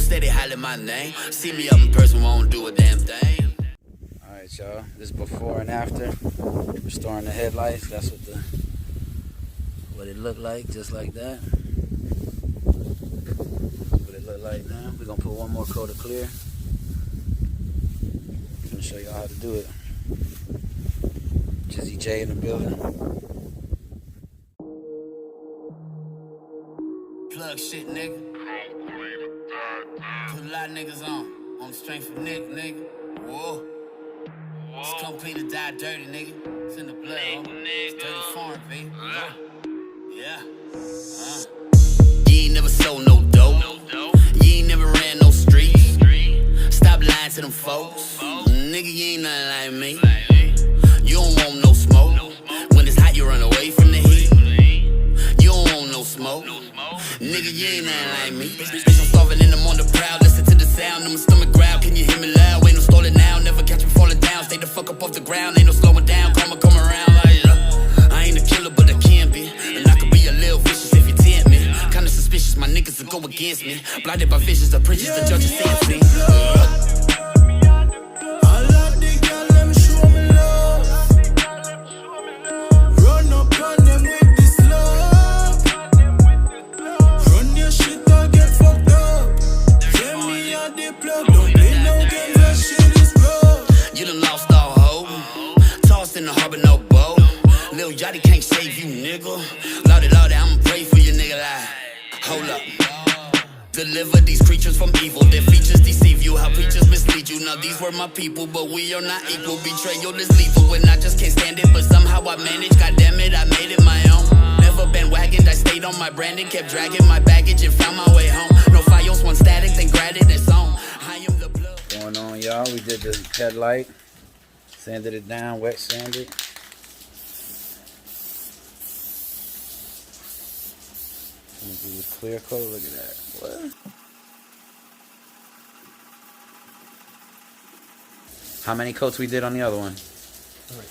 steady hollering my name. See me up in person, won't do a damn thing. Alright, y'all. This is before and after. Restoring the headlights. That's what it looked like, just like that. What it look like now. We're gonna put one more coat of clear. I'm gonna show y'all how to do it. Jizzy J in the building. Plug shit, nigga. Put a lot of niggas on the strength of nigga. Whoa. It's complete to die dirty, nigga. It's in the blood, it's dirty foreign, baby. Yeah. You ain't never sold no dope. You ain't never ran no streets. Stop lying to them folks. Nigga, you ain't nothing like me. You don't want no smoke. When it's hot, you run away from the heat. You don't want no smoke. Nigga, you ain't nothing like me. Bitch, I'm starving and I'm on the prowl. Listen to the sound of my stomach growl. Can you hear me loud? Ain't no stalling now. Never catch me falling down. Stay the fuck up off the ground. Ain't no slowing down. Come around like I ain't a killer, but I can be. And I could be a little vicious if you tempt me. Kinda suspicious, my niggas will go against me. Blinded by visions, the preachers, the judges sees me. You done lost all hope. Tossed in the harbor, no boat. Lil Yachty can't save you, nigga. Lordy, I'ma pray for you, nigga. Like, hold up. Deliver these creatures from evil. Their features deceive you. How preachers mislead you. Now these were my people, but we are not equal. Betrayal is lethal, and I just can't stand it. But somehow I managed. God damn it, I made it my own. Never been wagging. I stayed on my branding. Kept dragging my baggage and found my way home. No files, one static, then granted it's on. I am the blood. Going on, y'all. We did the headlight. Sanded it down, wet sanded. Let me do this clear coat. Look at that. What? How many coats we did on the other one? All right.